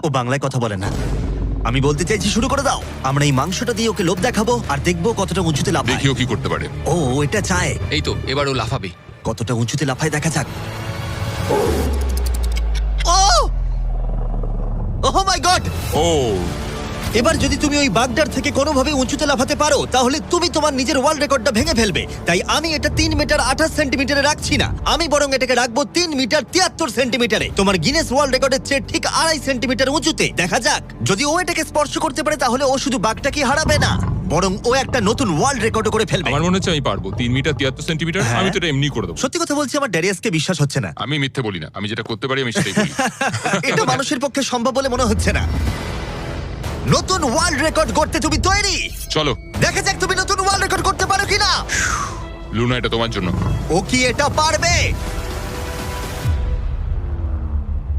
ও বাংলায় কথা বলে না। আমি বলতে চাইছি শুরু করে দাও। আমরা এই মাংসটা দিয়ে ওকে লোভ দেখাবো আর দেখবো কতটা উঁচুতে লাফায়। দেখিও কি করতে পারে। ও এটা চায়। এই তো এবার ও লাফাবে। কতটা উঁচুতে লাফায় দেখা যাক। ও ওহ মাই গড! ও এবার যদি তুমি ওই বাগদার থেকে কোনোভাবে উঁচুতে লাফাতে পারো তাহলে তুমি তোমার নিজের ওয়ার্ল্ড রেকর্ডটা ভেঙে ফেলবে। তাই আমি এটা 3 মিটার 28 সেন্টিমিটারে রাখছি না, আমি বরং এটাকে রাখবো 3 মিটার 73 সেন্টিমিটারে। তোমার গিনেস ওয়ার্ল্ড রেকর্ডের চেয়ে ঠিক 2.5 সেন্টিমিটার উঁচুতে। দেখা যাক, যদি ও এটাকে স্পর্শ করতে পারে তাহলে ও শুধু বাগটাকে হারাবে না, বরং ও একটা নতুন ওয়ার্ল্ড রেকর্ড করে ফেলবে। আমার মনে হচ্ছে আমি পারবো 3 মিটার 73 সেন্টিমিটার। হ্যাঁ। আমি তো এটা এমনি করে দেবো। সত্যি কথা বলছি, আমার ড্যারিয়াসকে বিশ্বাস হচ্ছে না। আমি মিথ্যে বলি না, আমি যেটা করতে পারি আমি সেটাই বলি। এটা মানুষের পক্ষে সম্ভব বলে মনে হচ্ছে না। নতুন ওয়ার্ল্ড রেকর্ড করতে তুমি তৈরি? চলো দেখা যাক তুমি নতুন ওয়ার্ল্ড রেকর্ড করতে পারো কিনা। লুনা, এটা তোমার জন্য। ও কি এটা পারবে?